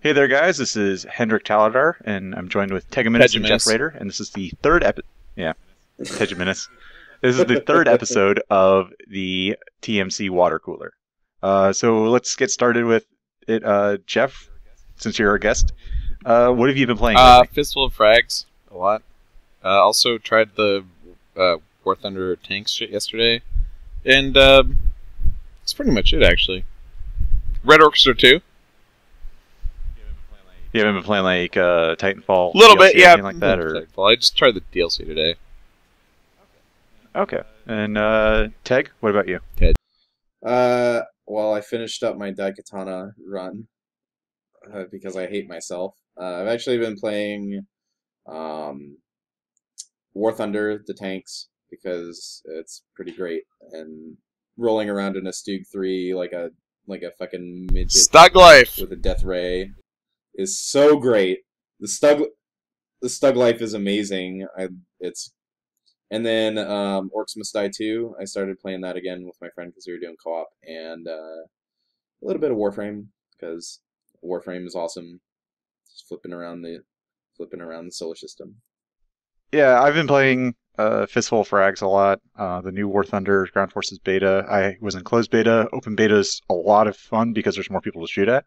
Hey there, guys. This is Hendrick Tallardar, and I'm joined with Tegiminis and Jeffraider, and this is the third Tegiminis. This is the third episode of the TMC water cooler. So let's get started with it. Jeff, since you're our guest, what have you been playing? Fistful of Frags a lot. Also tried the War Thunder tanks shit yesterday, and that's pretty much it actually. Red Orchestra 2. You haven't been playing like Titanfall? A little DLC bit, yeah. Anything like that, or Titanfall. I just tried the DLC today. okay. And Teg, what about you? Ted. Well, I finished up my Daikatana run because I hate myself. I've actually been playing War Thunder, the tanks, because it's pretty great, and rolling around in a Stug 3 like a fucking midget Stug Life with a death ray is so great. The Stug Life is amazing. And then Orcs Must Die 2. I started playing that again with my friend because we were doing co-op, and a little bit of Warframe because Warframe is awesome. Just flipping around the solar system. Yeah, I've been playing Fistful of Frags a lot. The new War Thunder Ground Forces beta. I was in closed beta. Open beta is a lot of fun because there's more people to shoot at.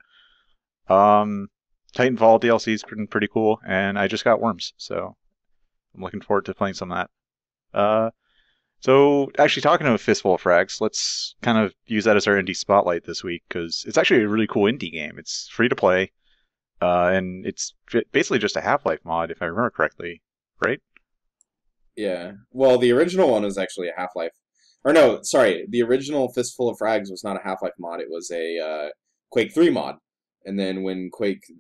Titanfall DLC is pretty cool, and I just got Worms, so I'm looking forward to playing some of that. So actually talking about Fistful of Frags, let's kind of use that as our indie spotlight this week, because it's actually a really cool indie game. It's free to play, and it's basically just a Half-Life mod, if I remember correctly, right? Yeah. Well, the original one was actually a Half-Life. Or no, sorry, the original Fistful of Frags was not a Half-Life mod, it was a Quake 3 mod. And then when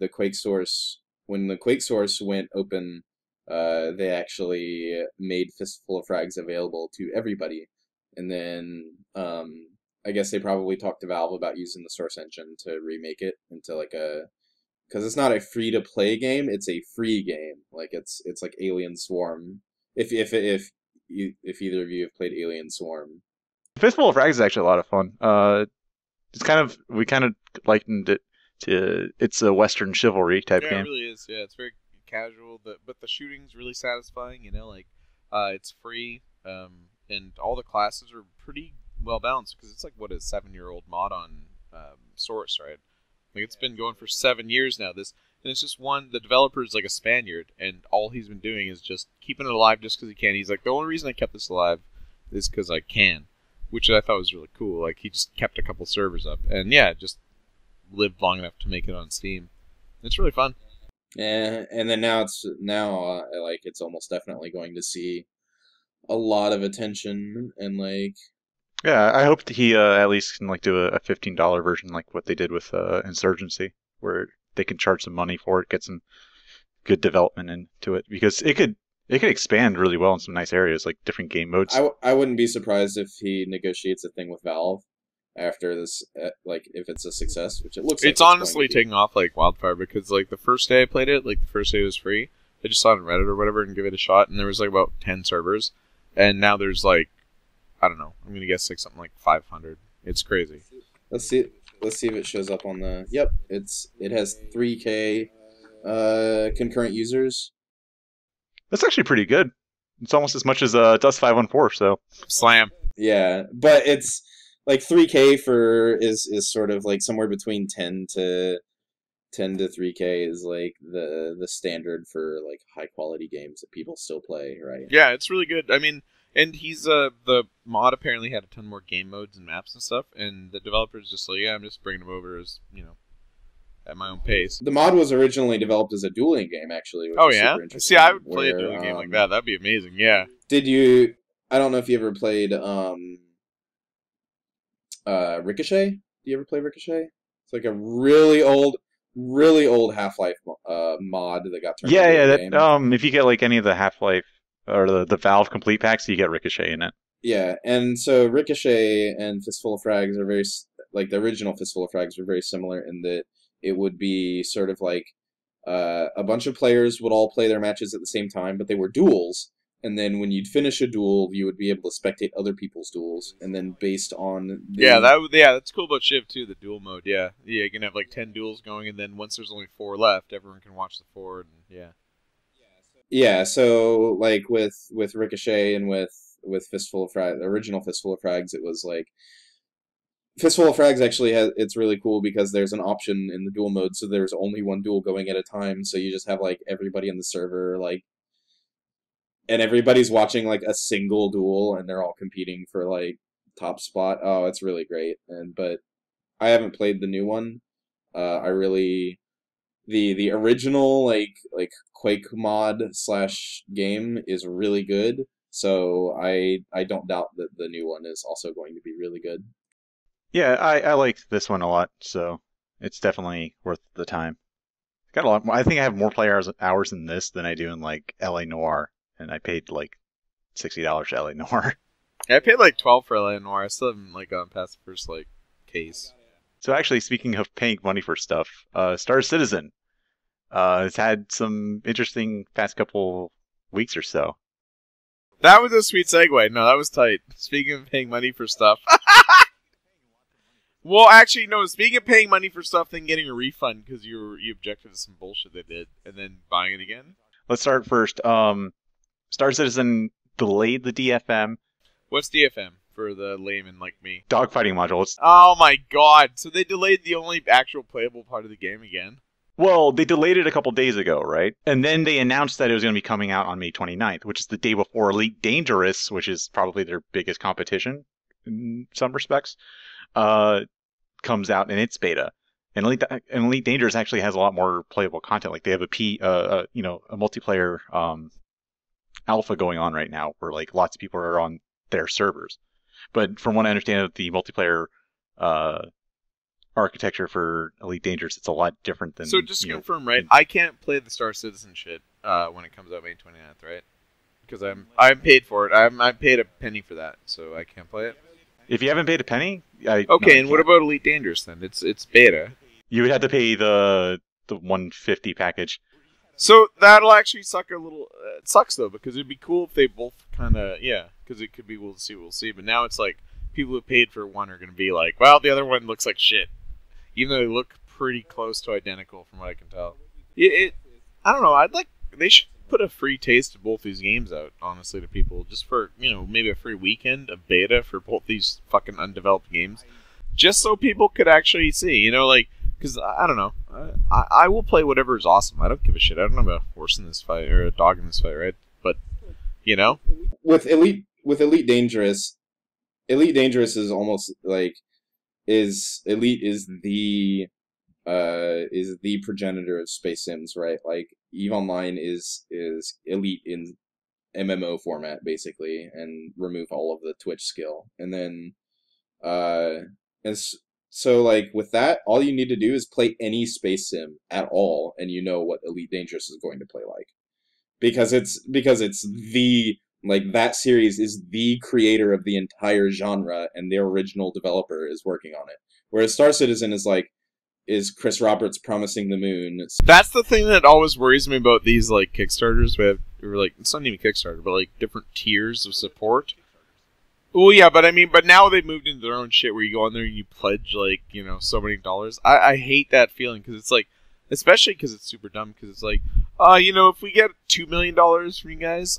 the Quake source went open, they actually made Fistful of Frags available to everybody. And then I guess they probably talked to Valve about using the source engine to remake it into like because it's not a free to play game, it's a free game. Like it's like Alien Swarm. If either of you have played Alien Swarm. Fistful of Frags is actually a lot of fun. We kind of likened it to it's a Western chivalry type game. Yeah, it really is. Yeah, it's very casual, but the shooting's really satisfying. You know, like it's free, and all the classes are pretty well balanced because it's like what a 7-year-old mod on Source, right? Like it's been going for 7 years now. And it's just the developer is like a Spaniard, and all he's been doing is just keeping it alive just because he can. He's like, the only reason I kept this alive is because I can, which I thought was really cool. Like he just kept a couple servers up, and yeah, just lived long enough to make it on Steam. It's really fun. Yeah, and then now it's almost definitely going to see a lot of attention and like. Yeah, I hope he at least can like do a $15 version like what they did with Insurgency, where they can charge some money for it, get some good development into it, because it could expand really well in some nice areas like different game modes. I wouldn't be surprised if he negotiates a thing with Valve after this, like if it's a success, which it looks like it's honestly taking off like wildfire, because like the first day I played it, like the first day it was free. I just saw it on Reddit or whatever and give it a shot, and there was like about 10 servers, and now there's like, I don't know, I'm gonna guess like something like 500. It's crazy. Let's see if it shows up on the. Yep, it has 3K concurrent users. That's actually pretty good. It's almost as much as Dust 514. So slam. Yeah, but it's like 3K is sort of like somewhere between 10 to 3K is like the standard for like high quality games that people still play, right? Yeah, it's really good. I mean, and he's the mod apparently had a ton more game modes and maps and stuff, and the developer's just like, yeah, I'm just bringing them over as, you know, at my own pace. The mod was originally developed as a dueling game, actually. Which oh is yeah, super interesting, see, I would play a dueling game like that. That'd be amazing. Yeah. Did you? I don't know if you ever played Ricochet. Do you ever play Ricochet? It's like a really old Half-Life mod that got turned into a game. If you get like any of the Half-Life or the Valve complete packs, you get Ricochet in it. Yeah, and so Ricochet and Fistful of Frags are very, like the original Fistful of Frags were very similar in that it would be sort of like a bunch of players would all play their matches at the same time, but they were duels, and then when you'd finish a duel, you would be able to spectate other people's duels, and then based on that's cool about Shiv too. The duel mode, yeah, you can have like 10 duels going, and then once there's only 4 left, everyone can watch the 4, and yeah. So like with Ricochet and with Fistful of Frags, the original Fistful of Frags, it was like Fistful of Frags actually it's really cool because there's an option in the duel mode, so there's only one duel going at a time, so you just have like everybody in the server like. And everybody's watching like a single duel, and they're all competing for like top spot. Oh, it's really great. But I haven't played the new one. I really the original like Quake mod / game is really good. So I don't doubt that the new one is also going to be really good. Yeah, I like this one a lot, so it's definitely worth the time. Got a lot more. I think I have more player hours in this than I do in like LA Noire. And I paid like $60 to LA Noire. Yeah, I paid like 12 for LA Noire. I still haven't like gone past the first like case. So actually, speaking of paying money for stuff, Star Citizen has had some interesting past couple weeks or so. That was a sweet segue. No, that was tight. Speaking of paying money for stuff. Well, actually, no. Speaking of paying money for stuff, then getting a refund because you objected to some bullshit they did, and then buying it again. Let's start first. Star Citizen delayed the DFM. What's DFM for the layman like me? Dogfighting module. Oh my god! So they delayed the only actual playable part of the game again? Well, they delayed it a couple days ago, right? And then they announced that it was going to be coming out on May 29th, which is the day before Elite Dangerous, which is probably their biggest competition in some respects, comes out in its beta. And Elite Dangerous actually has a lot more playable content. Like they have a multiplayer alpha going on right now where like lots of people are on their servers. But from what I understand of the multiplayer architecture for Elite Dangerous, it's a lot different than. So just to confirm, right? I can't play the Star Citizen shit when it comes out May 29th, right? Because I'm paid for it. I paid a penny for that, so I can't play it. If you haven't paid a penny, what about Elite Dangerous then? It's beta. You would have to pay the $150 package. So that'll actually suck a little. It sucks though because it'd be cool if they both kind of because it could be we'll see. But now it's like people who paid for one are going to be like, well, the other one looks like shit, even though they look pretty close to identical from what I can tell. I don't know. They should put a free taste of both these games out, honestly, to people just for maybe a free weekend of beta for both these fucking undeveloped games, just so people could actually see, Because, I don't know. I will play whatever is awesome. I don't give a shit. I don't have a horse in this fight, or a dog in this fight, right? But, With Elite Dangerous is almost like... Elite is the progenitor of Space Sims, right? Like, EVE Online is Elite in MMO format, basically, and remove all of the Twitch skill. And then, so, like, with that, all you need to do is play any Space Sim at all, and you know what Elite Dangerous is going to play like. Because it's the, like, that series is the creator of the entire genre, and their original developer is working on it. Whereas Star Citizen is Chris Roberts promising the moon. That's the thing that always worries me about these, like, Kickstarters. It's not even Kickstarter, but, like, different tiers of support. Well, yeah, but now they've moved into their own shit where you go on there and you pledge, like, so many dollars. I hate that feeling because it's like, especially because it's super dumb because it's like, if we get $2 million from you guys,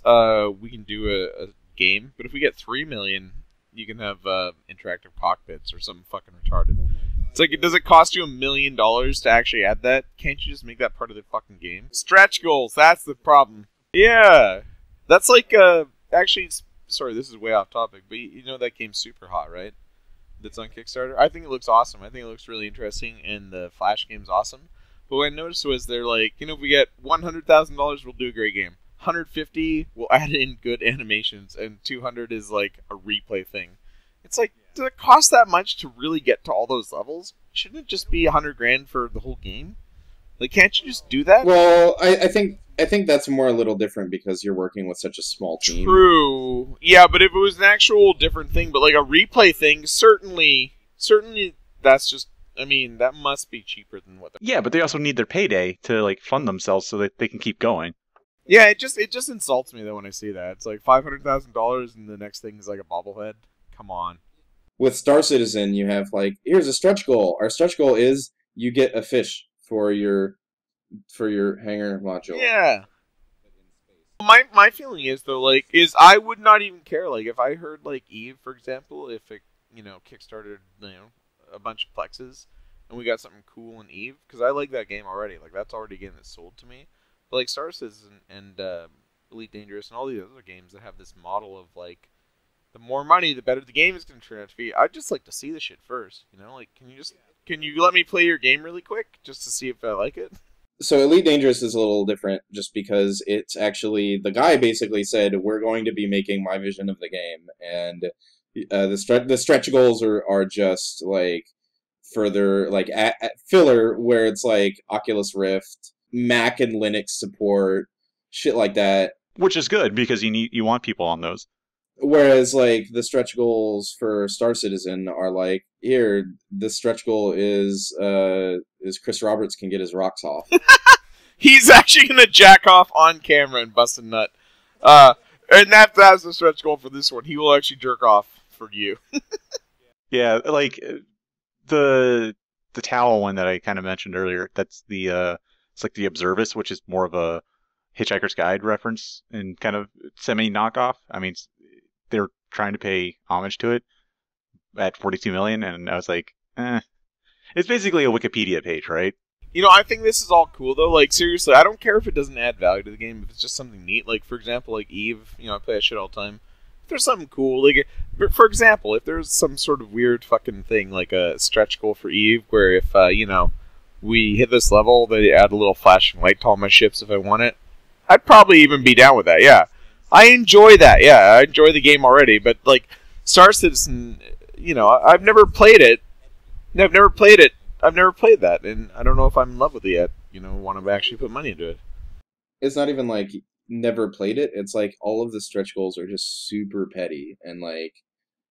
we can do a game. But if we get $3 million, you can have interactive cockpits or something fucking retarded. It's like, does it cost you $1 million to actually add that? Can't you just make that part of the fucking game? Stretch goals, that's the problem. Yeah, that's like, actually, sorry, this is way off topic, but that game's Super Hot, right? That's on Kickstarter. I think it looks awesome. I think it looks really interesting, and the Flash game's awesome. But what I noticed was they're like, if we get $100,000, we'll do a great game. 150, we'll add in good animations, and 200 is like a replay thing. It's like, does it cost that much to really get to all those levels? Shouldn't it just be $100,000 for the whole game? Like, can't you just do that? Well, I think that's a little different because you're working with such a small team. True. Yeah, but if it was an actual different thing, but like a replay thing, certainly that's just, that must be cheaper than what. Yeah, but they also need their payday to like fund themselves so that they can keep going. Yeah, it just insults me though when I see that. It's like $500,000 and the next thing is like a bobblehead. Come on. With Star Citizen, you have like, here's a stretch goal. Our stretch goal is you get a fish for your hangar module. Yeah. My feeling is though, like, I would not even care. Like, if I heard like Eve, for example, if it kickstarted a bunch of plexes and we got something cool in Eve, because I like that game already. Like, that's already a game that's sold to me. But like Star Citizen and Elite Dangerous and all these other games that have this model of like, the more money, the better the game is going to turn out to be. I'd just like to see the shit first. Like, can you let me play your game really quick just to see if I like it? So Elite Dangerous is a little different just because it's actually, the guy basically said, we're going to be making my vision of the game, and the stretch goals are just like further like filler, where it's like Oculus Rift, Mac and Linux support, shit like that. Which is good because you want people on those. Whereas like the stretch goals for Star Citizen are like, here, the stretch goal is Chris Roberts can get his rocks off. He's actually gonna jack off on camera and bust a nut. And that's the stretch goal for this one. He will actually jerk off for you. Yeah, like the towel one that I kind of mentioned earlier. That's it's like the Observus, which is more of a Hitchhiker's Guide reference and kind of semi knockoff. I mean, they're trying to pay homage to it at 42 million, and I was like, it's basically a Wikipedia page, right? I think this is all cool though. Like, seriously, I don't care if it doesn't add value to the game. If it's just something neat, like for example, like Eve. I play that shit all the time. If there's something cool, like for example, if there's some sort of weird fucking thing like a stretch goal for Eve, where if we hit this level, they add a little flashing light to all my ships if I want it, I'd probably even be down with that. Yeah, I enjoy that. Yeah, I enjoy the game already. But like Star Citizen, I've never played it. I've never played it. I've never played that, and I don't know if I'm in love with it yet. Want to actually put money into it. It's not even like never played it. It's like all of the stretch goals are just super petty and like.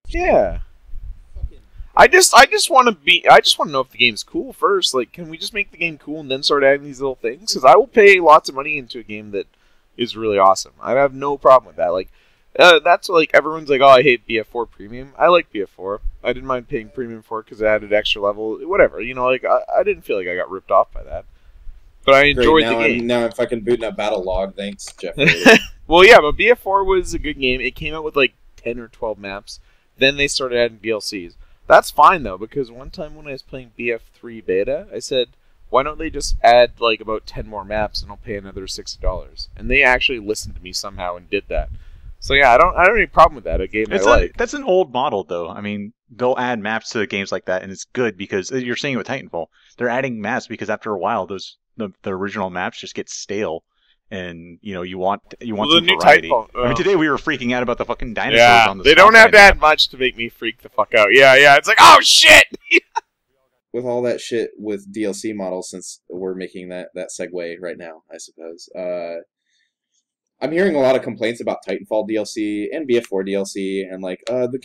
Yeah. I just want to know if the game's cool first. Like, can we just make the game cool and then start adding these little things? Because I will pay lots of money into a game that is really awesome. I have no problem with that. Like, that's like everyone's like, oh, I hate BF4 Premium. I like BF4. I didn't mind paying Premium for it because it added extra level. Whatever. Like I didn't feel like I got ripped off by that. But I enjoyed the game. Now I'm fucking booting up Battle Log. Thanks, Jeffraider. Well, yeah, but BF4 was a good game. It came out with like 10 or 12 maps. Then they started adding DLCs. That's fine though, because one time when I was playing BF3 beta, I said, why don't they just add like about 10 more maps and I'll pay another $60? And they actually listened to me somehow and did that. So yeah, I don't have any problem with that. A game I like. That's an old model though. I mean, they'll add maps to games like that, and it's good because you're seeing it with Titanfall. They're adding maps because after a while, the original maps just get stale, and you want some new variety. Titanfall, I mean, today we were freaking out about the fucking dinosaurs on the. They don't have to add much to make me freak the fuck out. Yeah, it's like, oh shit. With all that shit with DLC models, since we're making that segue right now, I suppose. I'm hearing a lot of complaints about Titanfall DLC and BF4 DLC, and like the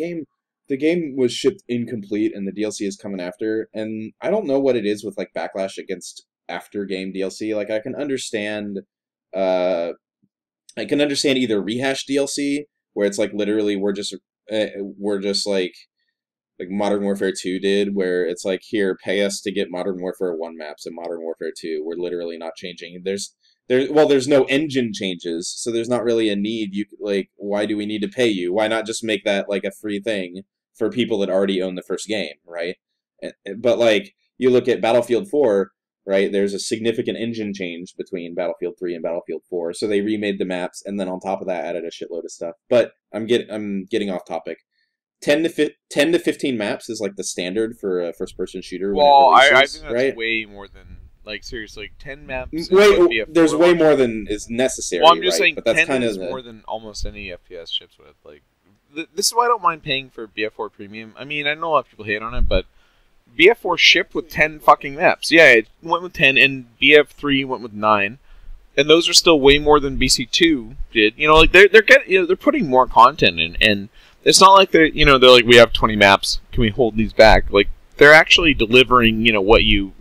game was shipped incomplete, and the DLC is coming after. And I don't know what it is with like backlash against after game DLC. Like I can understand either rehash DLC, where it's like literally we're just like Modern Warfare 2 did, where it's like, here, pay us to get Modern Warfare 1 maps and Modern Warfare 2. We're literally not changing. There's no engine changes, so there's not really a need. Why do we need to pay you? Why not just make that like a free thing for people that already own the first game, right? But like you look at Battlefield 4, right? There's a significant engine change between Battlefield 3 and Battlefield 4, so they remade the maps, and then on top of that added a shitload of stuff. But I'm getting off topic. 10 to 15 maps is like the standard for a first-person shooter. Well, when it releases, I think that's right? way more than. Like, seriously, 10 maps. There's way more than is necessary. Well, I'm just saying, but that's 10 kind is of more than almost any FPS ships with. Like, this is why I don't mind paying for BF4 Premium. I mean, I know a lot of people hate on it, but BF4 shipped with 10 fucking maps. Yeah, it went with 10, and BF3 went with 9, and those are still way more than BC2 did. Like they're putting more content in, and it's not like they're like, we have 20 maps. Can we hold these back? Like, they're actually delivering what you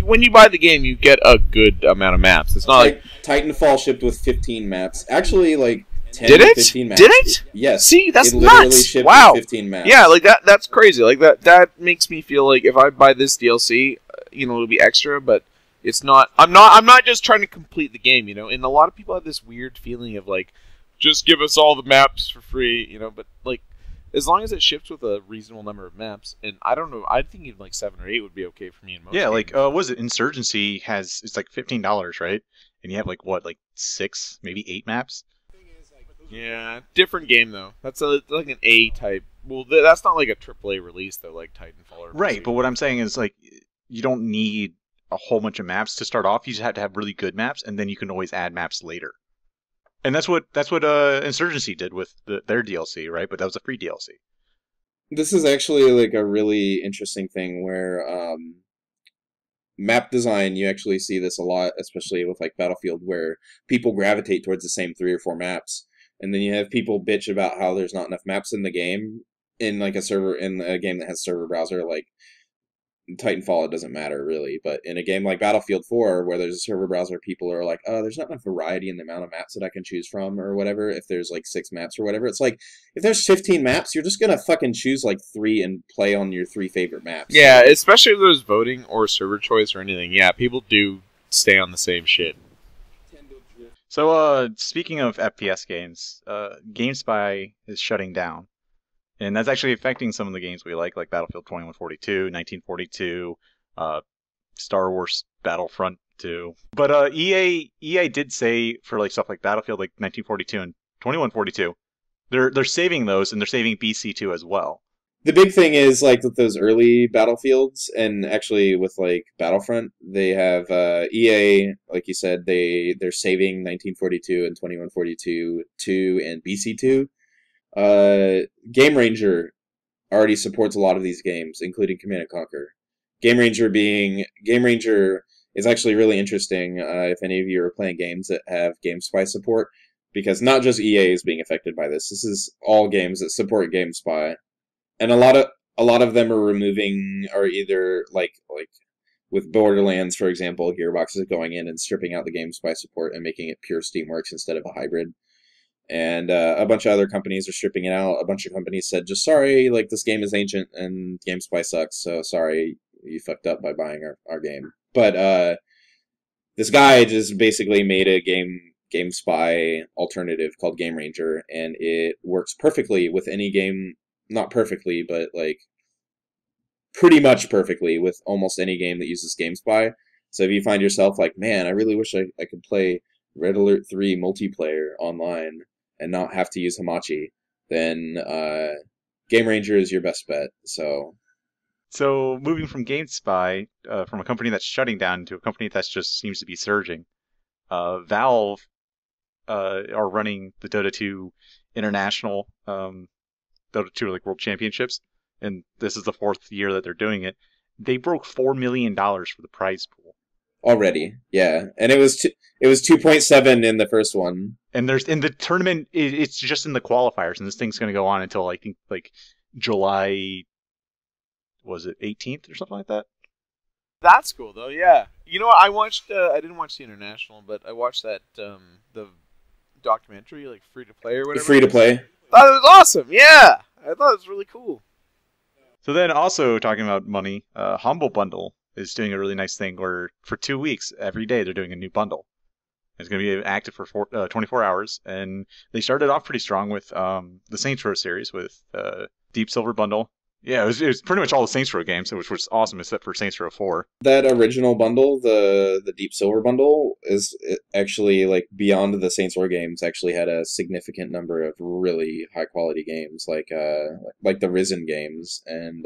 when you buy the game, you get a good amount of maps. It's not like Titanfall shipped with 15 maps. Actually, like 10 did to it? 15 maps. Did it? Yes. See, that's it literally nuts. shipped Wow. with 15 maps. Yeah, like that's crazy. Like that makes me feel like if I buy this DLC, it'll be extra, but it's not. I'm not just trying to complete the game, And a lot of people have this weird feeling of like, just give us all the maps for free, But like, as long as it ships with a reasonable number of maps, and I don't know, I think even like 7 or 8 would be okay for me in most. Yeah, games. like what was it? Insurgency it's like $15, right? And you have like what, like 6, maybe 8 maps. Yeah, different game though. That's like an A type. Well, that's not like a AAA release though, like Titanfall. Or Right, but what I'm saying is like you don't need a whole bunch of maps to start off. You just have to have really good maps, and then you can always add maps later. And that's what Insurgency did with their DLC, right? But that was a free DLC. This is actually like a really interesting thing where map design, you actually see this a lot, especially with like Battlefield, where people gravitate towards the same 3 or 4 maps. And then you have people bitch about how there's not enough maps in the game, in like in a game that has server browser, like Titanfall, it doesn't matter really. But in a game like Battlefield 4, where there's a server browser, people are like, oh, there's not enough variety in the amount of maps that I can choose from, or whatever. If there's like 6 maps or whatever, it's like, if there's 15 maps, you're just gonna fucking choose like 3 and play on your 3 favorite maps. Yeah, especially if there's voting or server choice or anything. Yeah, people do stay on the same shit. So, speaking of FPS games, GameSpy is shutting down. And that's actually affecting some of the games we like Battlefield 2142, 1942, Star Wars Battlefront 2. But EA did say for like stuff like Battlefield like 1942 and 2142, they're saving those, and they're saving BC2 as well. The big thing is, like, with those early Battlefields, and actually with, like, Battlefront, they have, EA, like you said, they're saving 1942 and 2142 2 and BC2. Game Ranger already supports a lot of these games, including Command & Conquer. Game Ranger is actually really interesting, if any of you are playing games that have GameSpy support, because not just EA is being affected by this. This is all games that support GameSpy. And a lot of them are removing, or either like with Borderlands, for example, Gearbox is going in and stripping out the GameSpy support and making it pure Steamworks instead of a hybrid. And a bunch of other companies are stripping it out. A bunch of companies said, just sorry, like, this game is ancient and GameSpy sucks, so sorry, you fucked up by buying our game. But this guy just basically made a GameSpy alternative called Game Ranger, and it works perfectly with any game. Not perfectly, but like pretty much perfectly with almost any game that uses GameSpy. So if you find yourself like, man, I really wish I could play Red Alert 3 multiplayer online and not have to use Hamachi, then Game Ranger is your best bet. So moving from GameSpy, from a company that's shutting down to a company that just seems to be surging, Valve are running the Dota 2 International Dota 2 like World Championships, and this is the 4th year that they're doing it. They broke $4 million for the prize pool already, yeah, and it was 2.7 in the first one. And there's in the tournament, it's just in the qualifiers, and this thing's going to go on until I think like July, was it 18th or something like that? That's cool though, yeah. You know what? I watched. I didn't watch the International, but I watched that the documentary, like free to play or whatever. Free to play. Thought it was awesome. Yeah, I thought it was really cool. So then, also talking about money, Humble Bundle is doing a really nice thing where for 2 weeks, every day they're doing a new bundle. It's going to be active for 24 hours, and they started off pretty strong with the Saints Row series with Deep Silver Bundle. Yeah, it was pretty much all the Saints Row games, which was awesome, except for Saints Row 4. That original bundle, the Deep Silver Bundle, is actually, like, beyond the Saints Row games, actually had a significant number of really high-quality games, like the Risen games, and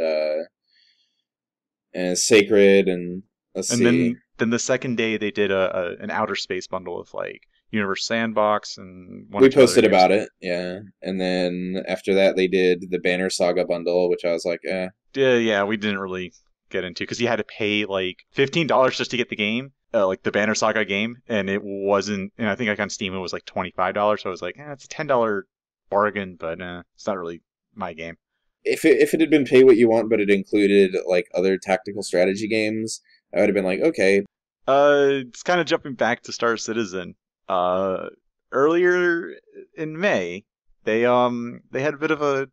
Sacred, and let's see. Then the second day they did an Outer Space bundle with, like, Universe Sandbox and we posted about it, yeah. And then after that they did the Banner Saga bundle, which I was like, eh. Yeah, we didn't really get into, because you had to pay like $15 just to get the game, like the Banner Saga game, and it wasn't. And I think like on Steam it was like $25, so I was like, it's a $10 bargain, but it's not really my game. If it had been pay what you want, but it included like other tactical strategy games, I would have been like, okay. It's kind of jumping back to Star Citizen. Earlier in May, they had a bit of a,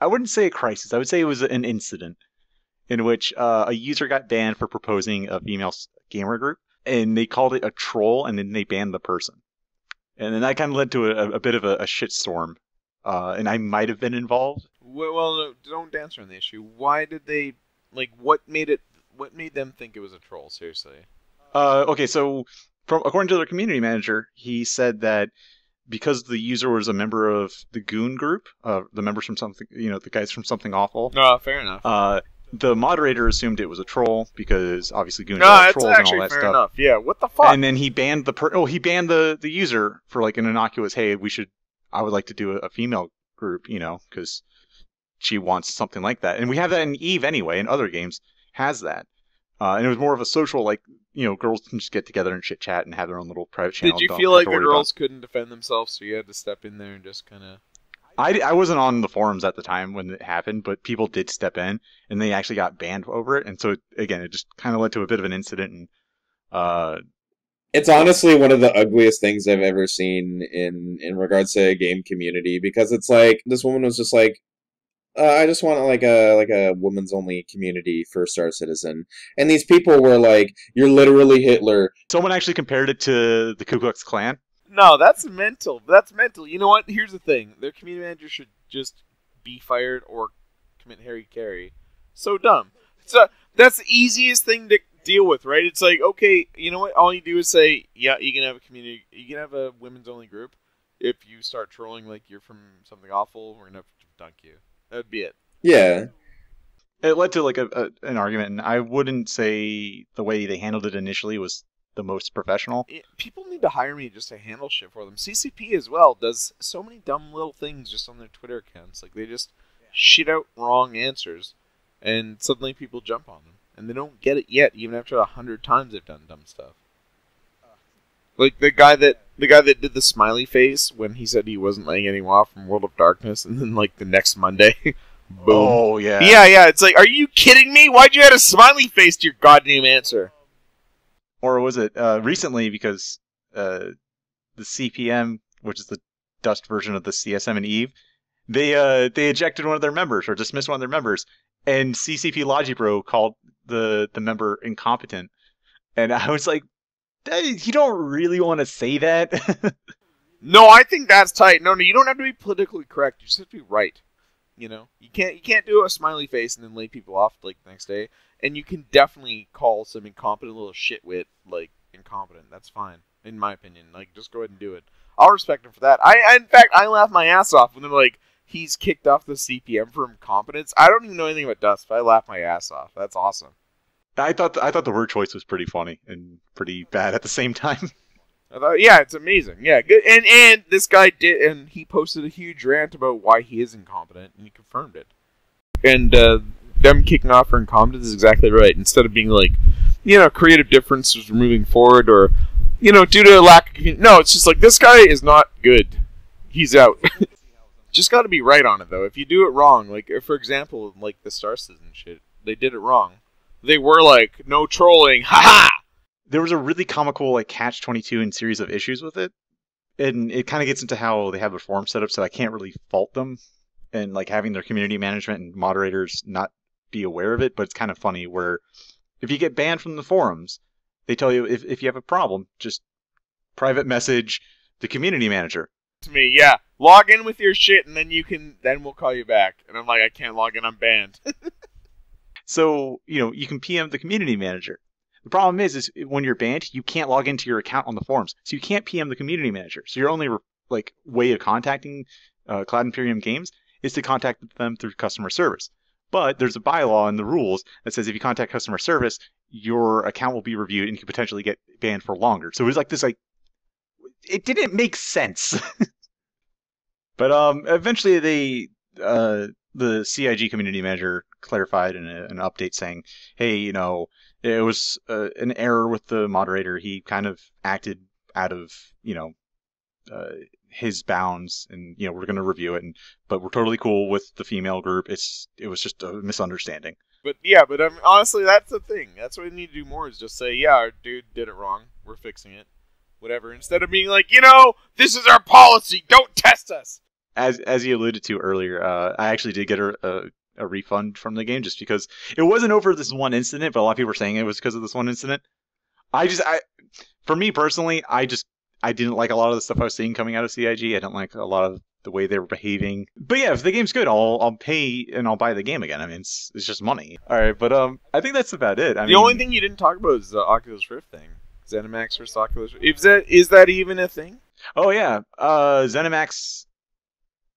I wouldn't say a crisis. I would say it was an incident in which a user got banned for proposing a female gamer group, and they called it a troll, and then they banned the person. And then that kind of led to a bit of a shitstorm. And I might have been involved. Well, no, don't answer on the issue. Why did they, like, what made them think it was a troll, seriously? Okay, so according to their community manager, he said that because the user was a member of the Goon group, the members from something, the guys from Something Awful. No, fair enough. The moderator assumed it was a troll because obviously Goons No, are it's trolls and all actually that fair stuff. enough. Yeah, what the fuck? And then he banned the user for like an innocuous, hey, I would like to do a female group, because she wants something like that. And we have that in EVE anyway, and other games has that. And it was more of a social, like, girls can just get together and chit chat and have their own little private channel. Did you feel like the girls couldn't defend themselves, so you had to step in there and just kind of... I wasn't on the forums at the time when it happened, but people did step in, and they actually got banned over it. And so, again, it just kind of led to a bit of an incident. And it's honestly one of the ugliest things I've ever seen in regards to a game community, because it's like this woman was just like, I just want like a women's only community for Star Citizen, and these people were like, "You're literally Hitler." Someone actually compared it to the Ku Klux Klan. No, that's mental. That's mental. You know what? Here's the thing: their community manager should just be fired or commit Harry Carey. So dumb. So that's the easiest thing to deal with, right? It's like, okay, you know what? All you do is say, yeah, you can have a community, you can have a women's only group. If you start trolling like you're from Something Awful, we're gonna have to dunk you. That'd be it. Yeah. It led to like an argument, and I wouldn't say the way they handled it initially was the most professional. People need to hire me just to handle shit for them. CCP as well does so many dumb little things just on their Twitter accounts. Like, they just shit out wrong answers, and suddenly people jump on them. And they don't get it yet, even after 100 times they've done dumb stuff. Like the guy that did the smiley face when he said he wasn't letting anyone off from World of Darkness, and then like the next Monday, boom. Oh yeah. Yeah. It's like, are you kidding me? Why'd you add a smiley face to your goddamn answer? Or was it recently because the CPM, which is the Dust version of the CSM and EVE, they ejected one of their members or dismissed one of their members, and CCP Logibro called the member incompetent, and I was like, you don't really want to say that. No, I think that's tight. No, you don't have to be politically correct. You just have to be right. You can't do a smiley face and then lay people off like the next day. And you can definitely call some incompetent little shitwit like incompetent. That's fine, in my opinion. Like, just go ahead and do it. I'll respect him for that. In fact, I laugh my ass off when they're like, he's kicked off the CPM for incompetence. I don't even know anything about Dust, but I laugh my ass off. That's awesome. I thought the word choice was pretty funny and pretty bad at the same time. I thought, yeah, it's amazing. Yeah, good. And this guy did, and he posted a huge rant about why he is incompetent, and he confirmed it. And them kicking off for incompetence is exactly right. Instead of being like, creative differences are moving forward, or, due to a lack of community. No, it's just like, this guy is not good. He's out. Just got to be right on it, though. If you do it wrong, like, for example, like the Star Citizen shit, they did it wrong. They were like, no trolling, haha! There was a really comical like catch-22 and series of issues with it, and it kind of gets into how they have their forum set up, so I can't really fault them, and like having their community management and moderators not be aware of it, but it's kind of funny where if you get banned from the forums, they tell you if you have a problem, just private message the community manager. To me, yeah. Log in with your shit, and then we'll call you back. And I'm like, I can't log in, I'm banned. So, you can PM the community manager. The problem is when you're banned, you can't log into your account on the forums. So you can't PM the community manager. So your only way of contacting Cloud Imperium Games is to contact them through customer service. But there's a bylaw in the rules that says if you contact customer service, your account will be reviewed and you could potentially get banned for longer. So it was like this, it didn't make sense. But eventually the CIG community manager clarified in an update saying, hey, it was an error with the moderator. He kind of acted out of, his bounds, and, we're going to review it. But we're totally cool with the female group. It was just a misunderstanding. But yeah, but honestly, that's the thing. That's what we need to do more is just say, yeah, our dude did it wrong. We're fixing it. Whatever. Instead of being like, this is our policy. Don't test us. As you alluded to earlier, I actually did get a refund from the game just because it wasn't over this one incident, but a lot of people were saying it was because of this one incident. For me personally, I didn't like a lot of the stuff I was seeing coming out of CIG. I didn't like a lot of the way they were behaving. But yeah, if the game's good, I'll pay and I'll buy the game again. I mean, it's just money. All right, but I think that's about it. The only thing you didn't talk about is the Oculus Rift thing. Zenimax versus Oculus Rift. Is that even a thing? Oh yeah, Zenimax.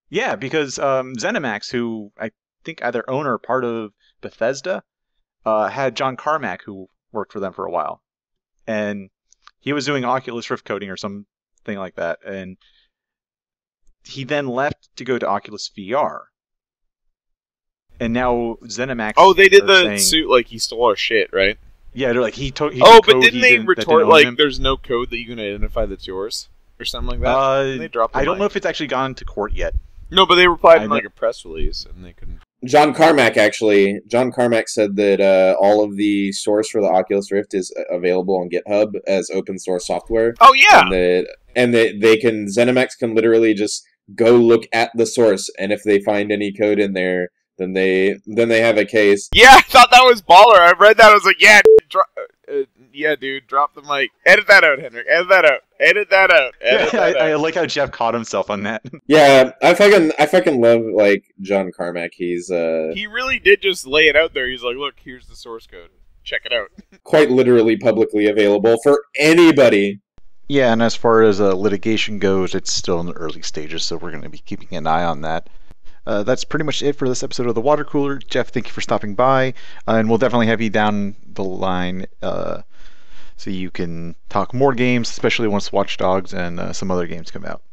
Yeah, because Zenimax, who I think either own or part of Bethesda, had John Carmack, who worked for them for a while, and he was doing Oculus Rift coding or something like that, and he then left to go to Oculus VR. And now Zenimax. Oh, they did the suit like he stole our shit, right? Yeah, they're like he took. But didn't they retort like there's no code that you can identify that's yours or something like that? They dropped. I don't know if it's actually gone to court yet. No, but they replied in like a press release, and they couldn't. John Carmack said that all of the source for the Oculus Rift is available on GitHub as open source software. Oh yeah, and that Zenimax can literally just go look at the source, and if they find any code in there, then they have a case. Yeah, I thought that was baller. I read that. I was like, yeah, dude, drop the mic. Edit that out, Hendrick. Edit that out. Edit that out. I like how Jeff caught himself on that. Yeah, I fucking love like John Carmack. He's he really did just lay it out there. He's like, look, here's the source code. Check it out. Quite literally publicly available for anybody. Yeah, and as far as litigation goes, it's still in the early stages, so we're going to be keeping an eye on that. That's pretty much it for this episode of The Water Cooler. Jeff, thank you for stopping by, and we'll definitely have you down the line so you can talk more games, especially once Watch Dogs and some other games come out.